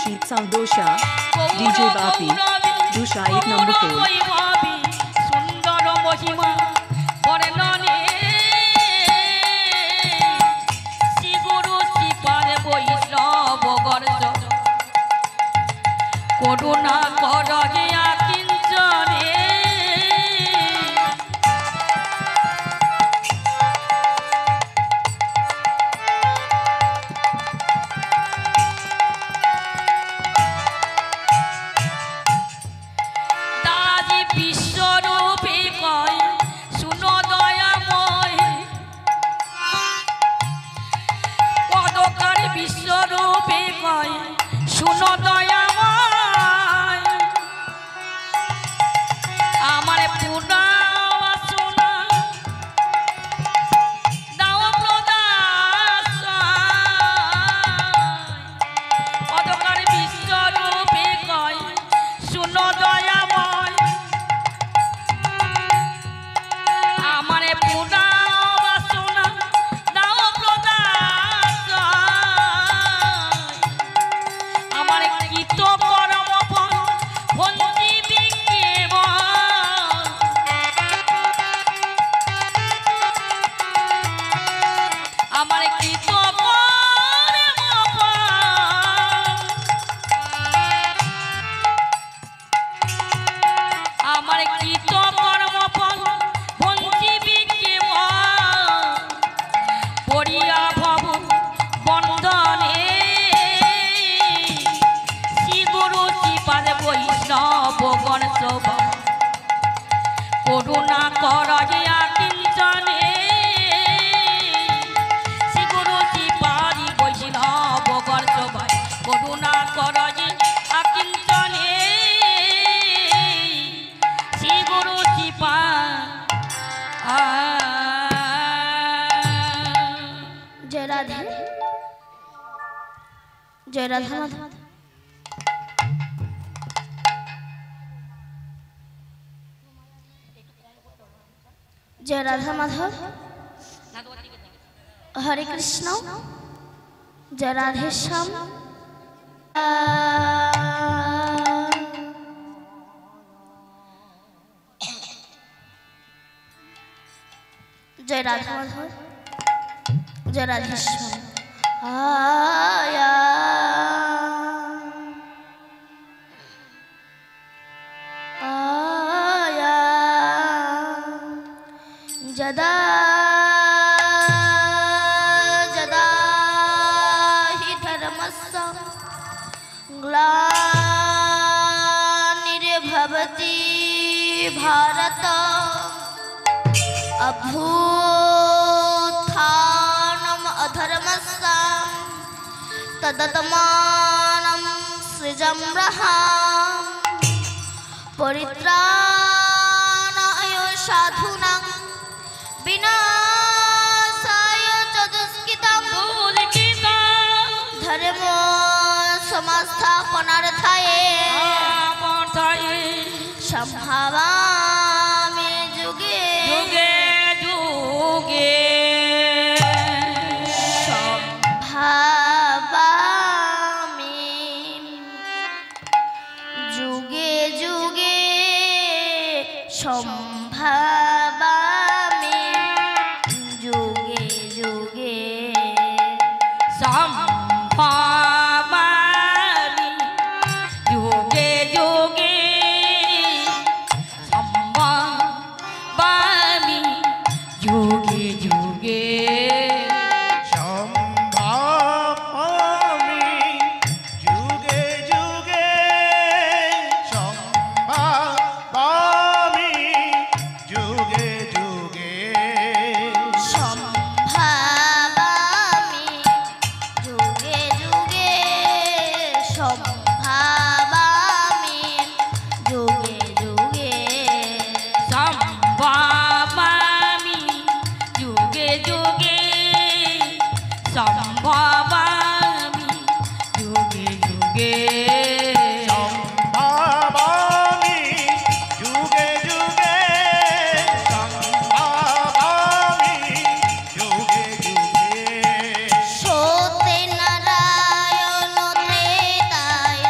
Khurshid Sandosha, DJ Bapi, Dusha 8 number 4. করুণা কর গিয়া কিঞ্চনে দাজি বিশ্বরূপে কয় শুনো দয়াময় পদকার বিশ্বরূপে কয় শুনো দয়া করুণা কর গিয়া কিঞ্চনে শ্রী গুরু শ্রীপাদি বৈষ্ণব গর্জবাই করুণা কর গিয়া কিঞ্চনে শ্রী গুরু শ্রীপা জয় রাধে জয় রাধা মাধব जय राधा माधव हरे कृष्ण जय राधे श्याम जय राधा माधव जय राधे श्याम आया जदा जदा हि धर्मस्य ग्लानिर्भवति भारत अभ्युत्थानम् अधर्मस्य तदत्मानं सृजम्रहा परित्राणाय साधूनां विनाशाय च दुष्कृतं धर्म संस्थापनार्थाय संभावामि जुगे जुगे जुगे संभावामि जुगे जुगे संभावामि जुगे जुगे संभावामि जुगे जुगे संभावामि जुगे जुगे सोते नारायण त्रेताय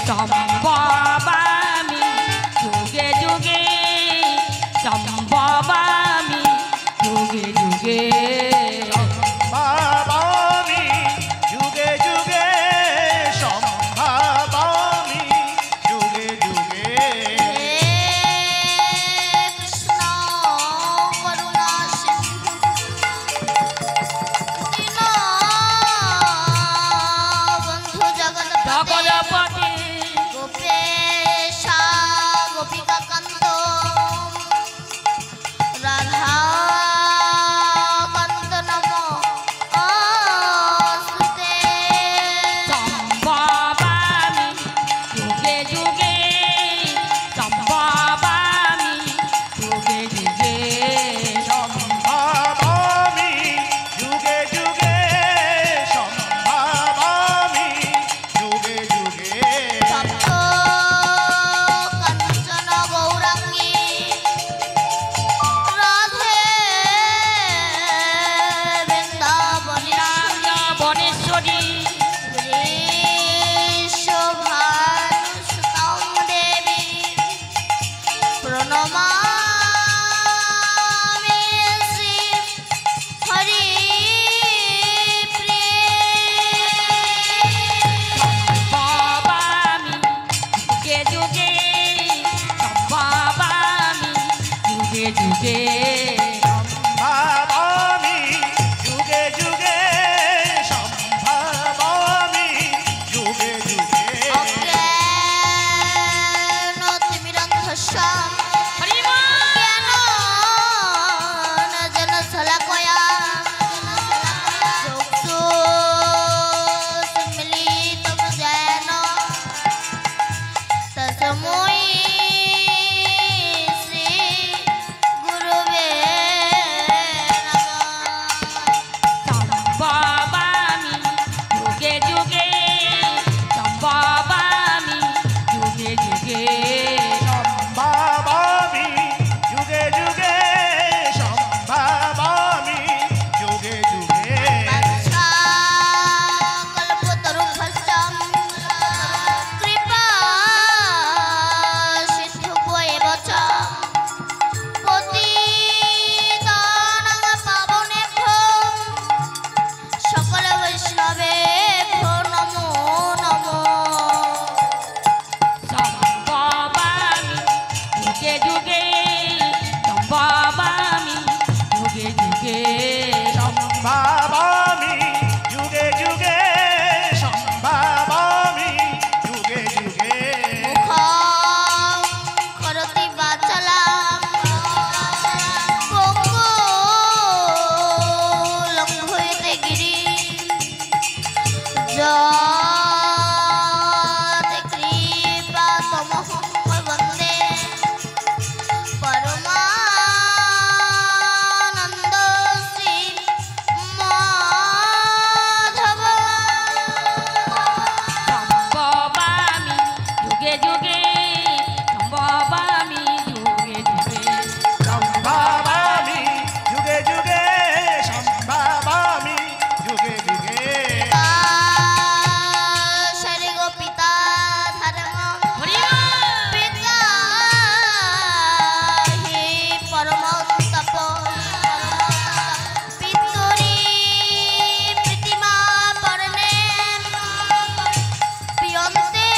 সম্ভবামি যুগে যুগে সম্ভবামি যুগে যুগে সম্ভাবামি যুগে যুগে সম্ভাবামি যুগে যুগে কৃষ্ণ করুণা সিন্ধু দীনবন্ধু জগৎপতে জগৎপতি গোপেশা গোপিকা কান্ত রাধা কান্ত নম অস্তুতে সম্ভবামি যুগে যুগে সম্ভবামি যুগে যুগে সম্ভাবামি যুগে যুগে সম্ভাবামি যুগে যুগে সপ্ত কাঞ্চন গৌরাঙ্গী রাধে বৃন্দাবনেশ্বরী বনেশ্বরী বৃষভানুসুতাং দেবী প্রণমামি শ্রী হরি প্রিয়ে সম্ভবামি যুগে যুগে সম্ভবামি যুগে যুগে সম্ভাবামি যুগে যুগে সম্ভাবামি যুগে যুগে অজ্ঞানতিমিরন্ধস্য হরিমা জ্ঞানজনশলাকয়া চক্ষুষমিলিतं येन তস্मै শ্রীগুরবে নমঃ। সম্ভবামি যুগে যুগে সম্ভবামি যুগে যুগে সম্ভাবামি যুগে যুগে সম্ভাবামি যুগে যুগে কল্পতরুভ্যশ্চ কৃপা সিন্ধুভ্যেব চ পতিতানাং পাবনেভ্যো সকল বৈষ্ণবেভ্যো নমো নমো। সম্ভবামি যুগে যুগে সম্ভবামি যুগে যুগে সম্ভাবামি যুগে যুগে সম্ভাবামি যুগে যুগে মুখং করোতি বাচালাং পঙ্গুলং ভূয়তে গিরিং যৎ কৃপাতমহং বন্দে পরমানন্দ শ্রী মাধব। সম্ভবামি যুগে যুগে সম্ভবামি যুগে যুগে সম্ভাবামি যুগে যুগে সম্ভাবামি যুগে যুগে শরি গোপিতা ধর্ম হরিমা পিতা হি পরম তপ পিতরি প্রীতিমা পরনে পিয়ন্তে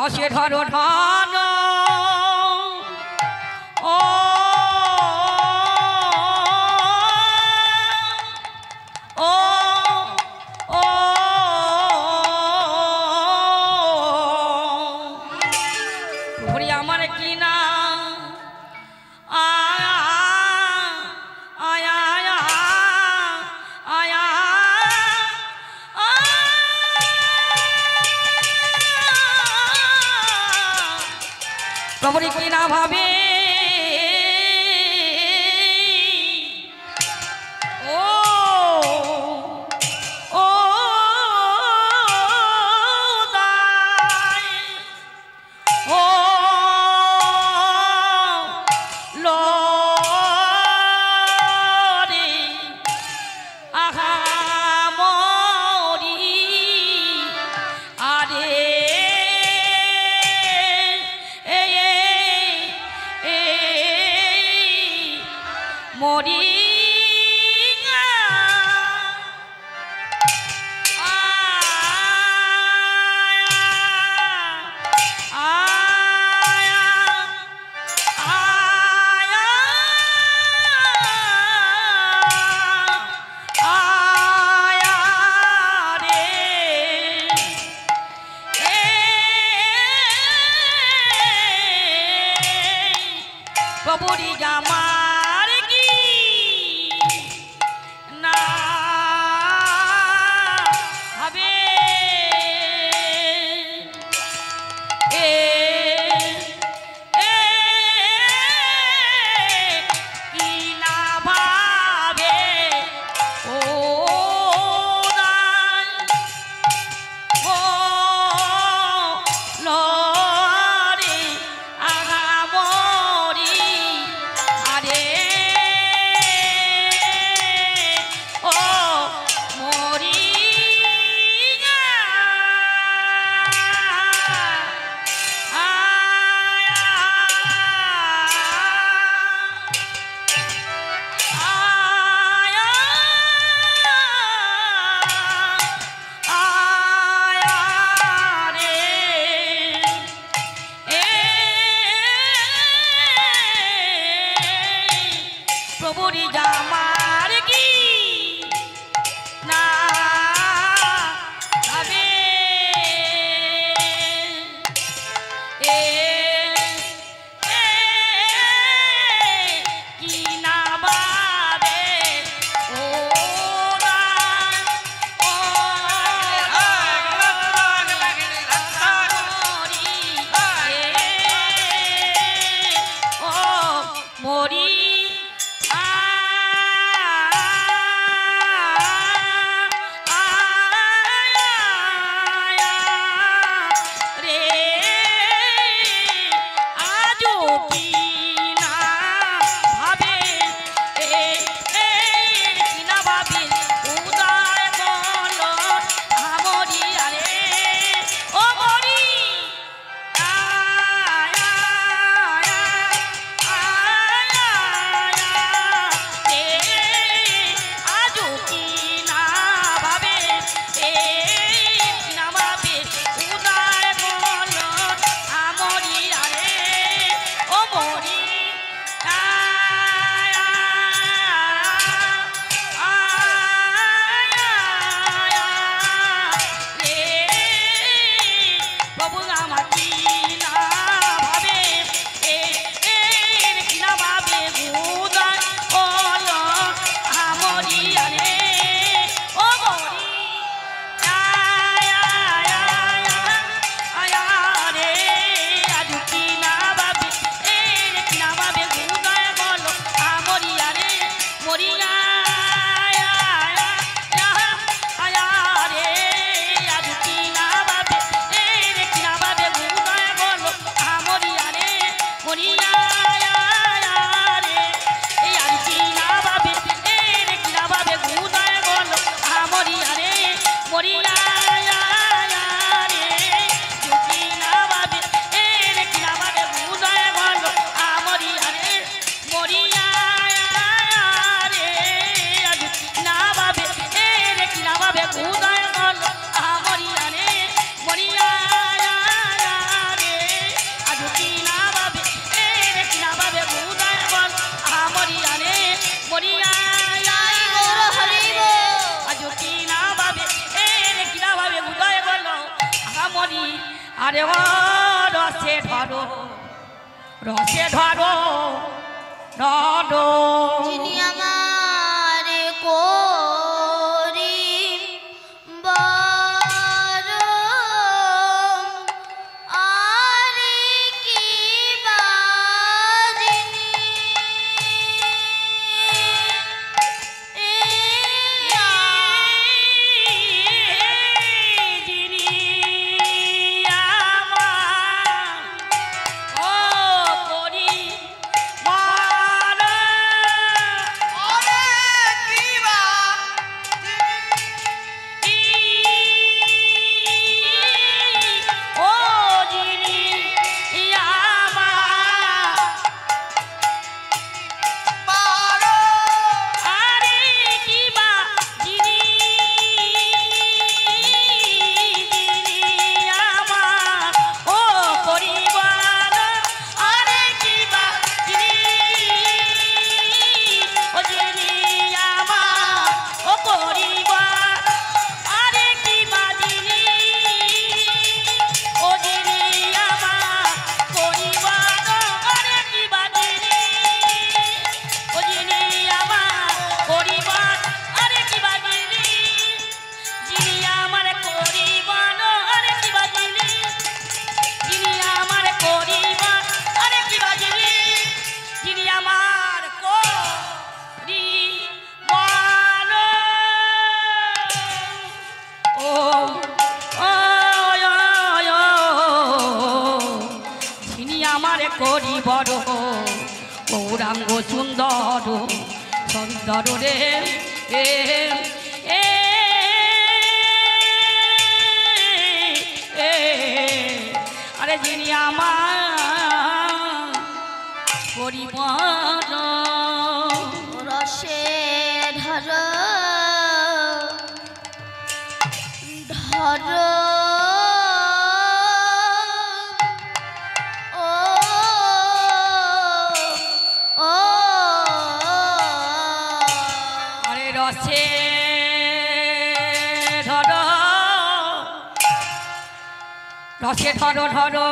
সে ধরো ধন ও ও ও ওরে আমার কি না আয়া আয়া আয়া আয়া প্রভুরে কি না ভাবে ও ও দাই ও লরে আহা মরি আরে এ এ এ আরে ও রসে ধরো ধরো যিনি আমার করি বড় আর কি বা যিনি যিনি আমার ও করি মারা ও যিনি আমার আরে কি বা যিনি আমার ও করিবার আরে কি বা যিনি ও যিনি আমার ও করিবার আরে কি বা যিনি ও যিনি আমার করিবার আরে কি বা যিনি ও যিনি আমার করিবার আরে কি বা যিনি যিনি আমার করিবার আরে কি বা যিনি যিনি আমার করিবার আরে কি বা যিনি যিনি আমার করিবার ও যিনি আমার করিবার গৌরাঙ্গ সুন্দর সুন্দর রে এ এ এ আরে যিনি আমার করিবার রসে ধরো ধরো ও ও আরে রসে ধরো ধরো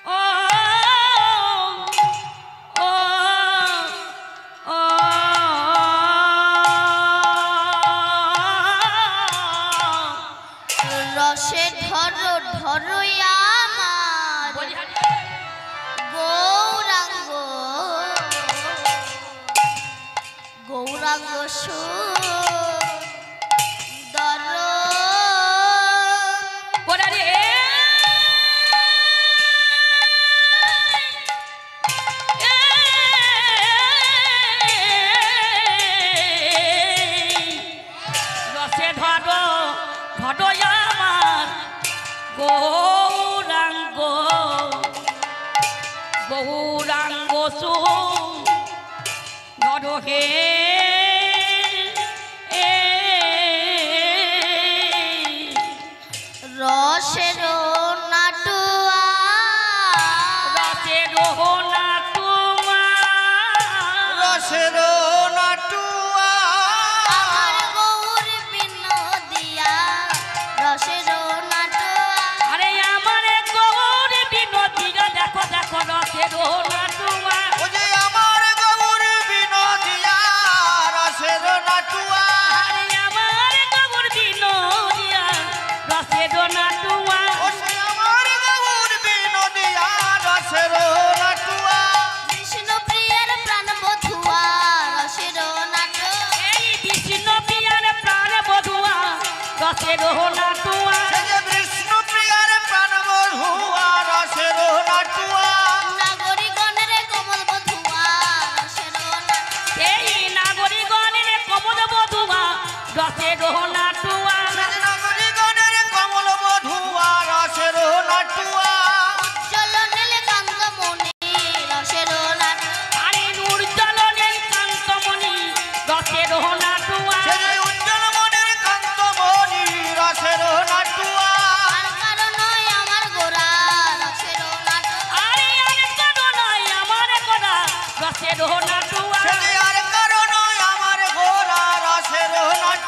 ও ও ও রসে ধরো ধরো আমার গৌরাঙ্গ গৌরাঙ্গ সুন্দর ওরে রে রসে ধরো আমার গৌরাঙ্গ গৌরাঙ্গ সুন্দর হে রসের নাটুয়া রসের না তোমার রসের নাটুয়া আমার গৌর বিনোদিয়া রসের নাটুয়া আরে আমার গৌর বিনোদিয়া দেখো দেখো রসের না তোমার ও যে আমার গৌর বিনোদিয়া রসের নাটুয়া আরে আমার গৌর বিনোদিয়া রসের না তোমার ও সে আমার গৌর বিনোদিয়া রসের নাটুয়া বিষ্ণু প্রিয়ার প্রাণ বধুয়া রসের নাটু এই বিষ্ণু প্রিয়ার প্রাণ বধুয়া রসের না তোমার সে যে বিষ্ণু প্রিয়ার প্রাণ বধুয়া রসের নাটুয়া নাগরিকগণের কমল বধুয়া রসের নাটু এই নাগরিকগণের কমল বধুয়া রসের না তোমার সে যে নাগরিকগণের কমল বধুয়া রসের নাটুয়া উজ্জ্বল নীলকান্ত মণি রসের নাটু আরে নূর জ্বলনের কান্তমণি রসের না তোমার সে যে উজ্জ্বল মনের কান্তমণি রসের নাটুয়া আর কারণ আমার গোরা রসের নাটু আরে আর কারো নাই আমার গোরা রসের না তোমার সে যে আর কারণ আমার ঘোড়া রসের নাটুয়া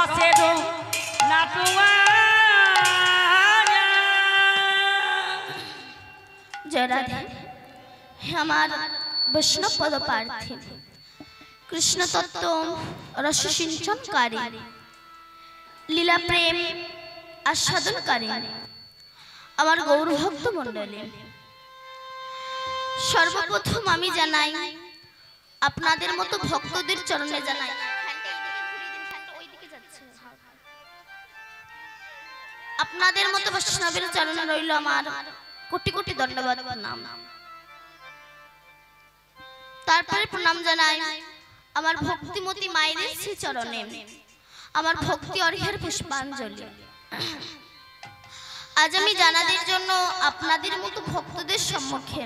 রসের নাটুয়া জয় রাধে। হে আমার বৈষ্ণব পদপ্রার্থী, কৃষ্ণ তত্ত্ব রস সিঞ্চনকারী, লীলা প্রেম আস্বাদনকারী আমার গৌর ভক্ত মণ্ডলী, সর্বপ্রথম আমি জানাই আপনাদের মতো ভক্তদের চরণে জানাই, আপনাদের মতো বৈষ্ণবের চরণে রইল আমার কোটি কোটি ধন্যবাদ নাম। তারপরে প্রণাম জানাই আমার ভক্তিমতী মায়েদের শ্রী চরণে, আমার ভক্তি অর্ঘ্যের পুষ্পাঞ্জলি। আজ আমি জানাদের জন্য আপনাদের মতো ভক্তদের সম্মুখে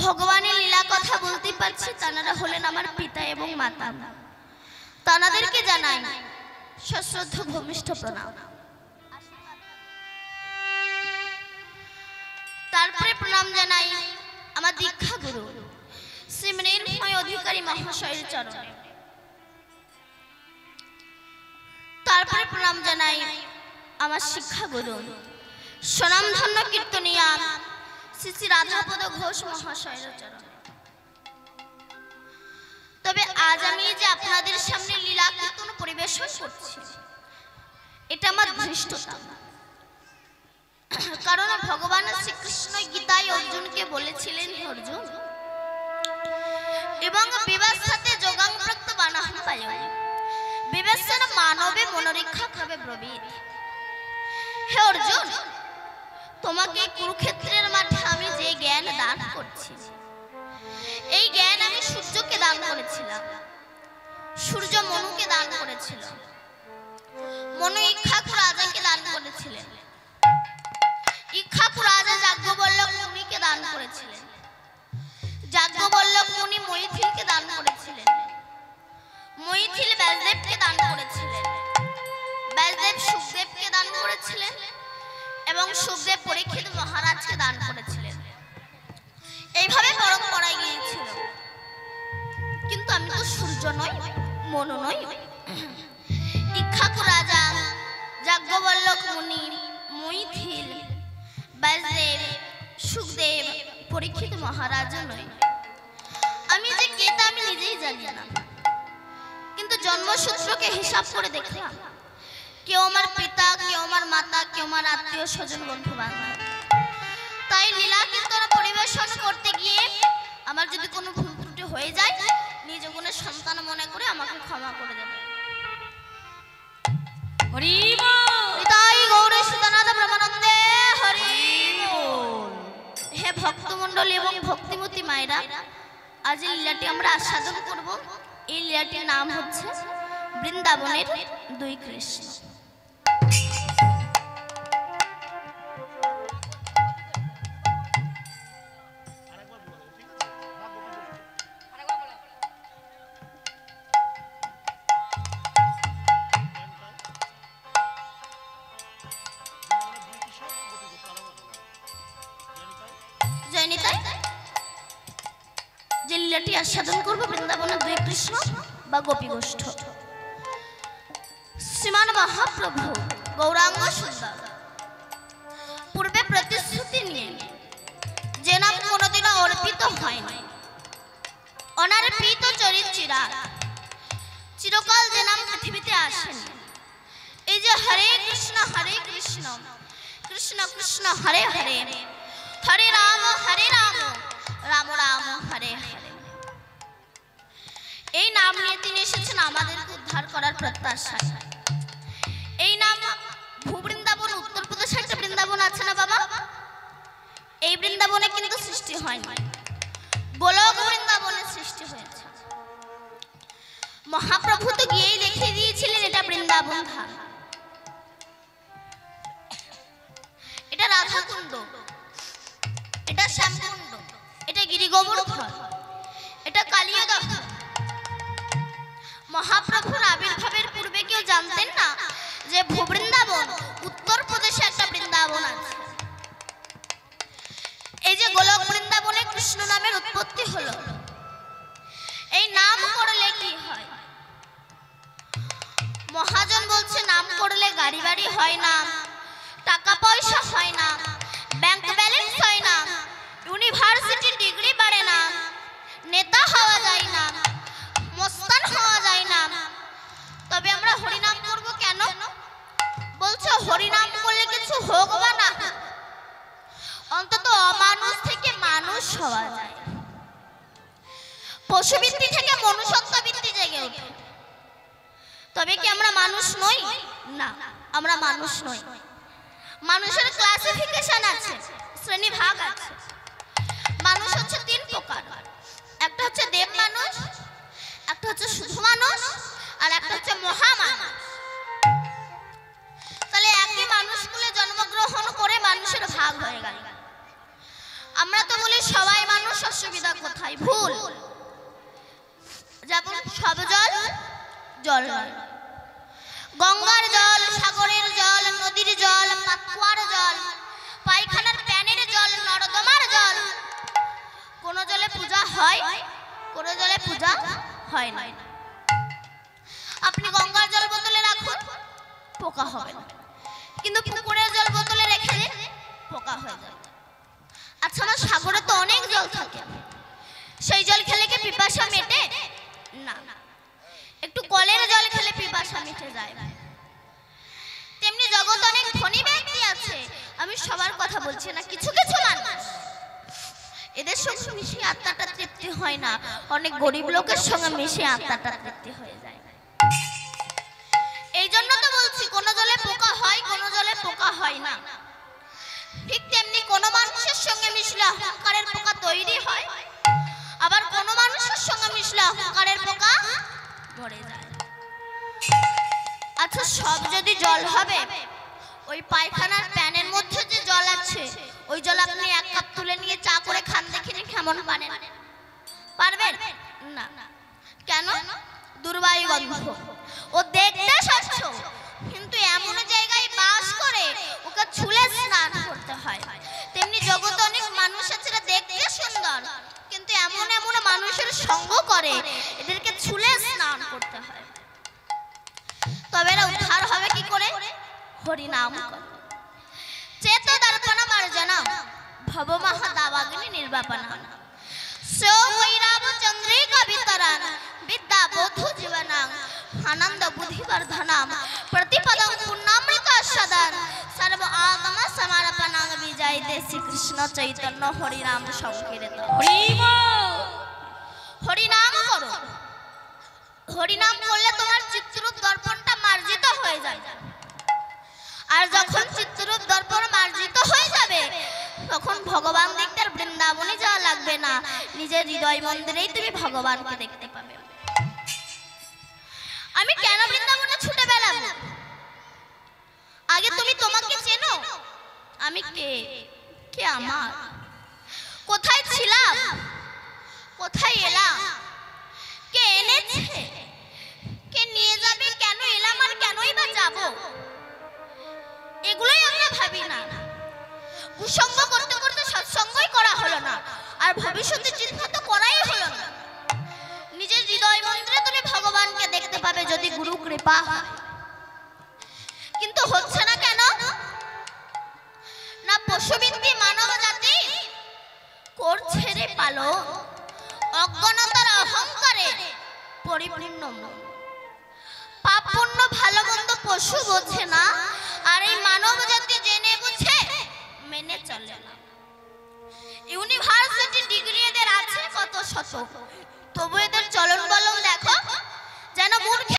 ভগবানের লীলা কথা বলতে পারছি। তানারা হলেন আমার পিতা এবং মাতা। তানাদেরকে জানাই সশ্রদ্ধ ভূমিষ্ঠ প্রণাম। তারপরে প্রণাম জানাই আমার দীক্ষা গুরু শ্রী মৃন্ময় অধিকারী মহাশয়ের চরণে। তারপরে প্রণাম জানাই আমার শিক্ষা গুরু স্বনামধন্য কীর্তনিয়া শ্রী শ্রী রাধাপদ ঘোষ মহাশয়ের চরণে। তবে আজ আমি যে আপনাদের সামনে লীলা কীর্তন পরিবেশন করছি, এটা আমার ধৃষ্টতা। কারণ ভগবান শ্রীকৃষ্ণ গীতায় অর্জুনকে বলেছিলেন, হে অর্জুন, এবং বিবাসাতে যোগাং প্রক্ত বানাহং পায় বিবেচনা মানবে মনোরীক্ষা খাবে ব্রবীত। হে অর্জুন, তোমাকে কুরুক্ষেত্রের মাঠে আমি যে জ্ঞান দান করছি, এই জ্ঞান আমি সূর্যকে দান করেছিলাম, সূর্য মনুকে দান করেছিল, মনু ইক্ষাকু রাজাকে দান করেছিলেন, ইক্ষাকু রাজা যাজ্ঞবল্লভ মুনিকে দান করেছিলেন, যাজ্ঞবল্লভ মুনি মৈথিলকে দান করেছিলেন, মৈথিল ব্যাসদেবকে দান করেছিলেন, ব্যাসদেব সুখদেবকে দান করেছিলেন এবং সুখদেব পরীক্ষিত মহারাজকে দান করেছিলেন। এইভাবে পরম্পরায় গিয়েছিল। কিন্তু আমি তো সূর্য নই, মনু নই। ইক্ষাকু রাজা, যাজ্ঞবল্লভ মুনি, মৈথিল, ব্যাসদেব, সুখদেব, পরীক্ষিত মহারাজ নই। আমি যে কে তা আমি নিজেই জানি না। কিন্তু জন্মসূত্রকে হিসাব করে দেখলাম, কেউ আমার পিতা, কেউ আমার মাতা, কেউ আমার আত্মীয় স্বজন বন্ধু বান্ধব। তাই লীলা কীর্তন পরিবেশন করতে গিয়ে আমার যদি কোনো ভুল ত্রুটি হয়ে যায়, নিজ গুণের সন্তান মনে করে আমাকে ক্ষমা করে দেবে। হরি বল। তাই গৌর সুতনাথ ব্রহ্মানন্দে হরি বল। হে ভক্তমণ্ডলী এবং ভক্তিমতী মায়েরা, আজ এই লীলাটি আমরা আস্বাদন করব। এই লীলাটির নাম হচ্ছে বৃন্দাবনের দুই কৃষ্ণ। যে লীলাটি আস্বাদন করবো বৃন্দাবনের দুই কৃষ্ণ বা গোপী গোষ্ঠ। শ্রীমান মহাপ্রভু গৌরাঙ্গ সুন্দর পূর্বে প্রতিশ্রুতি নিয়ে যে নাম কোনোদিনও অর্পিত হয়নি, অনার্পিত চরিত্রা চিরকাল যে নাম পৃথিবীতে আসেনি। এই যে হরে কৃষ্ণ কৃষ্ণ কৃষ্ণ হরে হরে, হরে রাম রাম রাম হরে হরে, এই নাম নিয়ে তিনি এসেছেন আমাদেরকে উদ্ধার করার প্রত্যাশায়। এই নাম ভূবৃন্দাবন, উত্তরপ্রদেশে একটা বৃন্দাবন আছে না বাবা? এই বৃন্দাবনে কিন্তু সৃষ্টি হয়নি, গোলক বৃন্দাবনের সৃষ্টি হয়েছে। মহাপ্রভু তো গিয়েই দেখিয়ে দিয়েছিলেন এটা বৃন্দাবন ধাম, এটা রাধাকুণ্ড, এটা শ্যামকুণ্ড, এটা গিরিগোবর্ধন, এটা কালিয়াদহ। মহাপ্রভুর আবির্ভাবের পূর্বে কেউ জানতেন না যে ভূবৃন্দাবন উত্তরপ্রদেশে একটা বৃন্দাবন আছে। এই যে গোলক বৃন্দাবনে কৃষ্ণ নামের উৎপত্তি হলো, এই নাম করলে কি হয়? মহা করলে গাড়ি বাড়ি হয় না, টাকা পয়সা হয় না, ব্যাংক ব্যালেন্স হয় না, ইউনিভার্সিটি ডিগ্রি বাড়ে না, নেতা হওয়া যায় না, মস্তান হওয়া যায় না, তবে আমরা হরিনাম করব কেন? বলছো হরিনাম করলে কিছু হোক বা না, অন্তত অমানুষ থেকে মানুষ হওয়া যায়, পশুবৃত্তি থেকে মনুষ্যত্ব বৃত্তি জেগে ওঠে। তবে কি আমরা মানুষ নই? না, আমরা মানুষ নই। মানুষের ক্লাসিফিকেশন আছে, শ্রেণী ভাগ আছে। মানুষ হচ্ছে তিন প্রকার, একটা হচ্ছে দেব মানুষ, একটা হচ্ছে শুধু মানুষ, আর একটা হচ্ছে মহামানুষ। তাহলে একই মানুষগুলো জন্মগ্রহণ করে মানুষের ভাগ হয়ে গেল। আমরা তো বলি সবাই মানুষ, অসুবিধা কোথায়? ভুল। যেমন সব জল জল নয়, গঙ্গার জল, সাগরের জল, নদীর জল, পাতকুয়ার জল, পায়খানার প্যানের জল, নর্দমার জল, কোন জলে পূজা হয়, কোন জলে পূজা হয় না। আপনি গঙ্গার জল বোতলে রাখুন, পোকা হবে না, কিন্তু পুকুরের জল বোতলে রেখে দিন, পোকা হয়ে যাবে। আচ্ছা, আমার সাগরে তো অনেক জল থাকে, সেই জল খেলে কি পিপাসা মেটে? না। একটু কলের জল খেলে পিপাসা মিটে যায়। তেমনি জগতে অনেক ধনী ব্যক্তি আছে, আমি সবার কথা বলছি না, কিছু কিছু মানুষ, এদের সঙ্গে মিশে আত্মাটা তৃপ্তি হয় না, অনেক গরিব লোকের সঙ্গে মিশে আত্মাটা তৃপ্তি হয়ে যায়। এই জন্য তো বলছি কোন জলে পোকা হয়, কোন জলে পোকা হয় না। ঠিক তেমনি কোন মানুষের সঙ্গে মিশলে অহংকারের পোকা তৈরি হয়, আবার কোন মানুষের সঙ্গে মিশলে অহংকারের পোকা মরে যায়। আচ্ছা, সব যদি জল হবে, ওই পায়খানার প্যানের মধ্যে যে জল আছে, ওই জল আপনি এক কাপ তুলে নিয়ে চা করে খান, দেখিনি কেমন পারেন? পারবেন না। কেন? দুর্বায়ু গন্ধ। ও দেখতে স্বচ্ছ, কিন্তু এমন জায়গায় বাস করে ওকে ছুলে স্নান করতে হয়। তেমনি জগতে অনেক মানুষ আছে দেখতে সুন্দর, কিন্তু এমন এমন মানুষের সঙ্গ করে এদেরকে ছুলে স্নান করতে হয়। তবে এরা উদ্ধার হবে কি করে? হরিনাম করে। চেত দর্পণ মার্জনা ভবমহা দাবাগ্নি নির্বাপনা সো বৈরাব চন্দ্রিকা বিতরণ বিদ্যা বধু জীবনাং আনন্দ বুদ্ধি বর্ধনাম প্রতিপদং পুণ্যামৃত সদন সর্ব আগম সমারপণাং বিজয় দেশি কৃষ্ণ চৈতন্য হরিনাম সংকীর্তন। হরিনাম করো। হরিনাম করলে তোমার চিত্ররূপ দর্পণটা মার্জিত হয়ে যাবে, আর যখন চিত্ররূপ দর্পণ মার্জিত হয়ে যাবে তখন ভগবান দেখতে আর বৃন্দাবনে যাওয়া লাগবে না, নিজের হৃদয় মন্দিরেই তুমি ভগবানকে দেখতে পাবে। আমি কেন বৃন্দাবনে ছুটে বেড়াবো? আগে তুমি তোমাকে চেনো, আমি কে, কে আমার, কোথায় ছিলাম, কোথায় এলাম, কে এনেছে, কে নিয়ে যাবে, কেন এলাম আর কেনই বা যাব, এগুলোই আমরা ভাবি না। কুসঙ্গ করতে করতে সৎসঙ্গই করা হলো না, আর ভবিষ্যতে চিন্তা তো করাই হলো না। নিজের হৃদয় মন্দিরে তুমি ভগবানকে দেখতে পাবে যদি গুরু কৃপা হয়, কিন্তু হচ্ছে না কেন? না পশুবৃত্তি মানব জাতি করছে রে পালন, অজ্ঞানতার অহংকারে পরিপূর্ণ মন। পাপ পুণ্য ভালো মন্দ পশু বোঝে না, আর এই মানব জাতি জেনে বুঝে মেনে চলে না। ইউনিভার্সিটি ডিগ্রি এদের আছে কত শত, তবু এদের চলন বলন দেখো যেন মূর্খ।